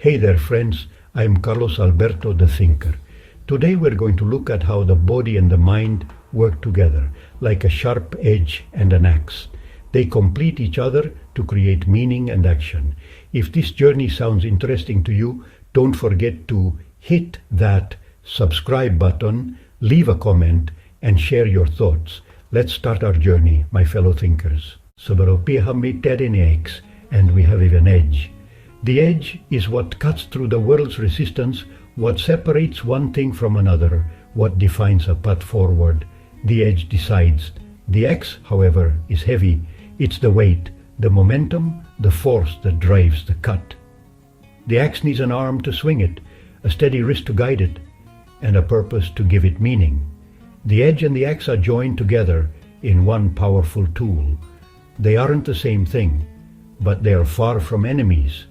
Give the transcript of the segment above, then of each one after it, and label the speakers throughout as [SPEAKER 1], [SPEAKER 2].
[SPEAKER 1] Hey there friends, I am Carlos Alberto the Thinker. Today we're going to look at how the body and the mind work together, like a sharp edge and an axe. They complete each other to create meaning and action. If this journey sounds interesting to you, don't forget to hit that subscribe button, leave a comment, and share your thoughts. Let's start our journey, my fellow thinkers. And we have an edge. The edge is what cuts through the world's resistance, what separates one thing from another, what defines a path forward. The edge decides. The axe, however, is heavy. It's the weight, the momentum, the force that drives the cut. The axe needs an arm to swing it, a steady wrist to guide it, and a purpose to give it meaning. The edge and the axe are joined together in one powerful tool. They aren't the same thing, but they are far from enemies.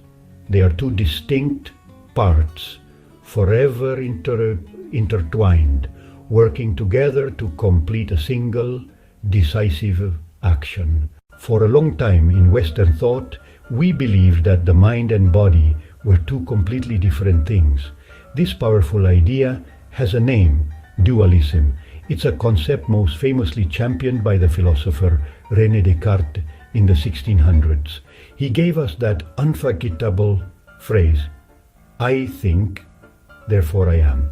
[SPEAKER 1] They are two distinct parts, forever intertwined, working together to complete a single, decisive action. For a long time in Western thought, we believed that the mind and body were two completely different things. This powerful idea has a name, dualism. It's a concept most famously championed by the philosopher René Descartes in the 1600s. He gave us that unforgettable phrase, I think, therefore I am.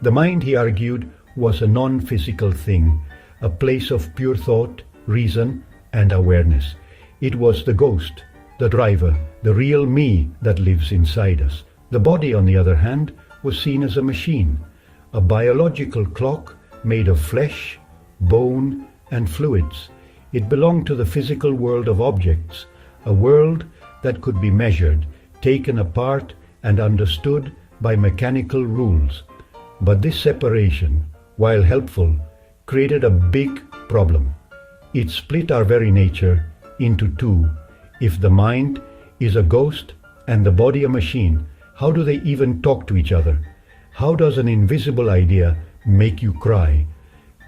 [SPEAKER 1] The mind, he argued, was a non-physical thing, a place of pure thought, reason, and awareness. It was the ghost, the driver, the real me that lives inside us. The body, on the other hand, was seen as a machine, a biological clock made of flesh, bone, and fluids. It belonged to the physical world of objects, a world that could be measured, taken apart, and understood by mechanical rules. But this separation, while helpful, created a big problem. It split our very nature into two. If the mind is a ghost and the body a machine, how do they even talk to each other? How does an invisible idea make you cry?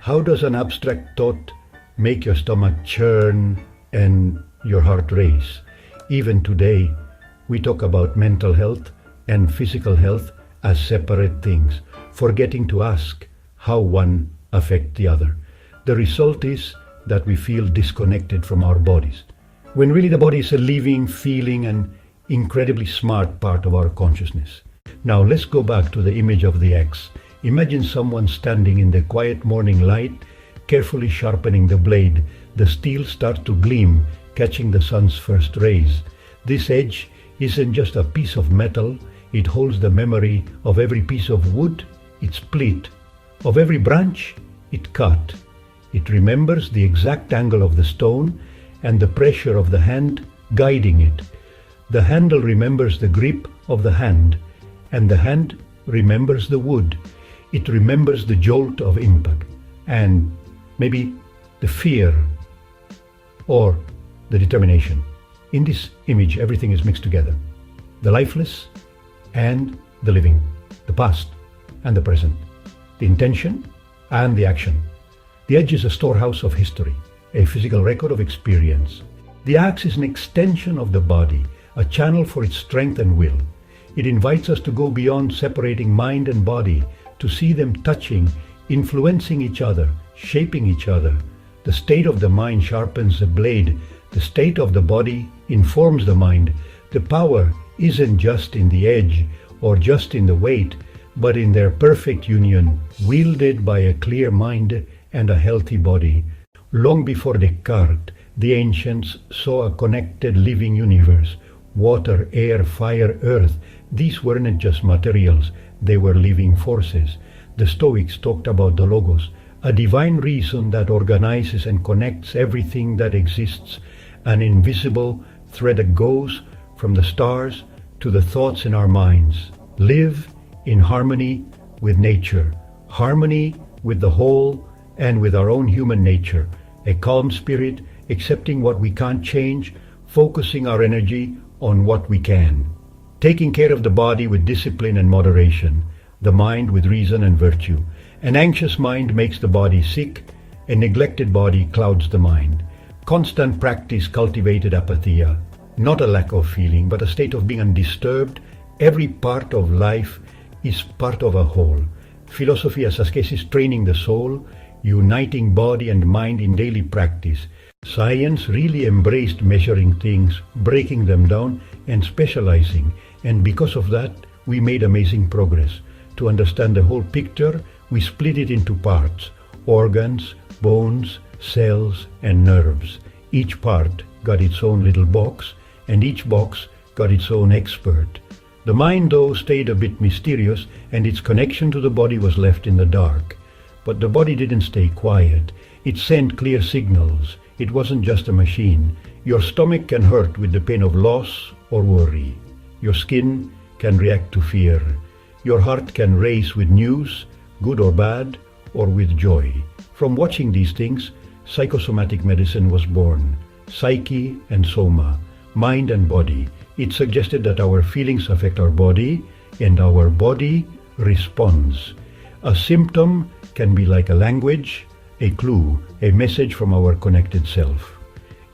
[SPEAKER 1] How does an abstract thought make your stomach churn and your heart race? Even today, we talk about mental health and physical health as separate things, forgetting to ask how one affects the other. The result is that we feel disconnected from our bodies, when really the body is a living, feeling, and incredibly smart part of our consciousness. Now let's go back to the image of the axe. Imagine someone standing in the quiet morning light, carefully sharpening the blade. The steel starts to gleam, catching the sun's first rays. This edge isn't just a piece of metal, it holds the memory of every piece of wood it split, of every branch it cut. It remembers the exact angle of the stone and the pressure of the hand guiding it. The handle remembers the grip of the hand, and the hand remembers the wood. It remembers the jolt of impact, and maybe the fear or the determination. In this image, everything is mixed together. The lifeless and the living, the past and the present, the intention and the action. The edge is a storehouse of history, a physical record of experience. The axe is an extension of the body, a channel for its strength and will. It invites us to go beyond separating mind and body, to see them touching, influencing each other, shaping each other. The state of the mind sharpens the blade. The state of the body informs the mind. The power isn't just in the edge or just in the weight, but in their perfect union, wielded by a clear mind and a healthy body. Long before Descartes, the ancients saw a connected living universe. Water, air, fire, earth. These weren't just materials, they were living forces. The Stoics talked about the Logos, a divine reason that organizes and connects everything that exists, an invisible thread that goes from the stars to the thoughts in our minds. Live in harmony with nature, harmony with the whole and with our own human nature, a calm spirit, accepting what we can't change, focusing our energy on what we can. Taking care of the body with discipline and moderation, the mind with reason and virtue. An anxious mind makes the body sick, a neglected body clouds the mind. Constant practice cultivated apatheia, not a lack of feeling, but a state of being undisturbed, Every part of life is part of a whole. Philosophy as ascesis training the soul, uniting body and mind in daily practice. Science really embraced measuring things, breaking them down and specializing, and because of that we made amazing progress. To understand the whole picture, we split it into parts: organs, bones, cells and nerves. Each part got its own little box, and each box got its own expert. The mind, though, stayed a bit mysterious, and its connection to the body was left in the dark. But the body didn't stay quiet. It sent clear signals. It wasn't just a machine. Your stomach can hurt with the pain of loss or worry. Your skin can react to fear. Your heart can race with news, good or bad, or with joy. From watching these things, psychosomatic medicine was born. Psyche and soma, mind and body. It suggested that our feelings affect our body, and our body responds. A symptom can be like a language, a clue, a message from our connected self.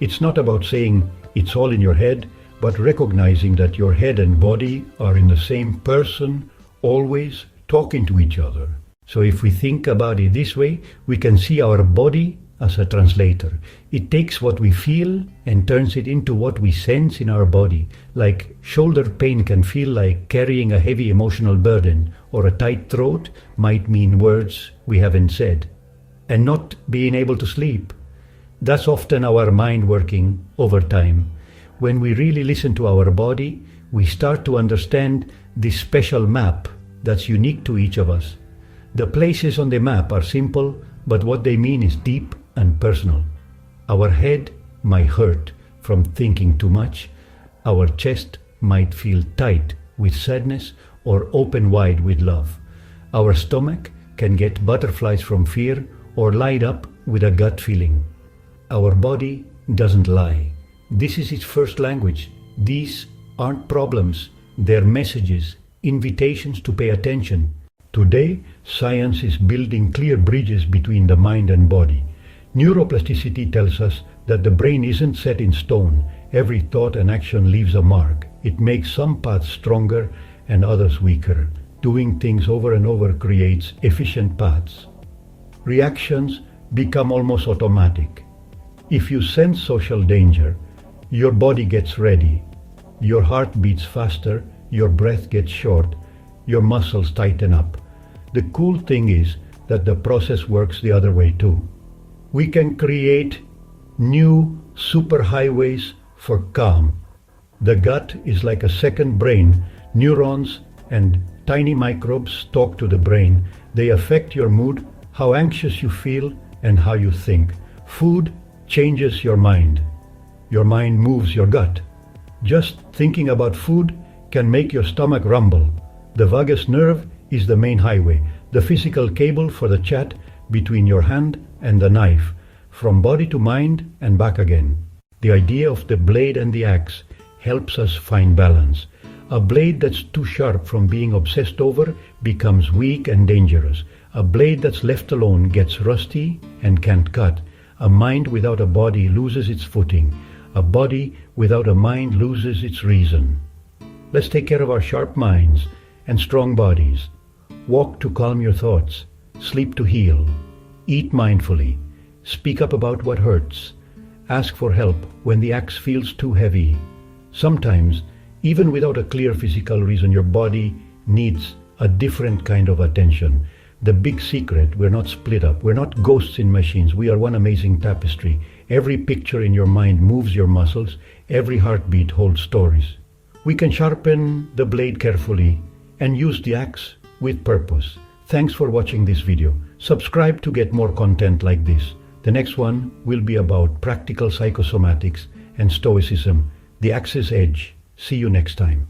[SPEAKER 1] It's not about saying it's all in your head, but recognizing that your head and body are in the same person, always talking to each other. So if we think about it this way, we can see our body as a translator. It takes what we feel and turns it into what we sense in our body. Like shoulder pain can feel like carrying a heavy emotional burden, or a tight throat might mean words we haven't said. And not being able to sleep, that's often our mind working overtime. When we really listen to our body, we start to understand this special map that's unique to each of us. The places on the map are simple, but what they mean is deep and personal. Our head might hurt from thinking too much. Our chest might feel tight with sadness or open wide with love. Our stomach can get butterflies from fear or light up with a gut feeling. Our body doesn't lie. This is its first language. These aren't problems, they're messages, invitations to pay attention. Today, science is building clear bridges between the mind and body. Neuroplasticity tells us that the brain isn't set in stone. Every thought and action leaves a mark. It makes some paths stronger and others weaker. Doing things over and over creates efficient paths. Reactions become almost automatic. If you sense social danger, your body gets ready. Your heart beats faster, your breath gets short, your muscles tighten up. The cool thing is that the process works the other way too. We can create new superhighways for calm. The gut is like a second brain. Neurons and tiny microbes talk to the brain. They affect your mood, how anxious you feel, and how you think. Food changes your mind. Your mind moves your gut. Just thinking about food can make your stomach rumble. The vagus nerve is the main highway, the physical cable for the chat between your hand and the knife, from body to mind and back again. The idea of the blade and the axe helps us find balance. A blade that's too sharp from being obsessed over becomes weak and dangerous. A blade that's left alone gets rusty and can't cut. A mind without a body loses its footing. A body without a mind loses its reason. Let's take care of our sharp minds and strong bodies. Walk to calm your thoughts. Sleep to heal. Eat mindfully. Speak up about what hurts. Ask for help when the axe feels too heavy. Sometimes, even without a clear physical reason, your body needs a different kind of attention. The big secret, we're not split up. We're not ghosts in machines. We are one amazing tapestry. Every picture in your mind moves your muscles. Every heartbeat holds stories. We can sharpen the blade carefully and use the axe with purpose. Thanks for watching this video. Subscribe to get more content like this. The next one will be about practical psychosomatics and Stoicism, the axe's edge. See you next time.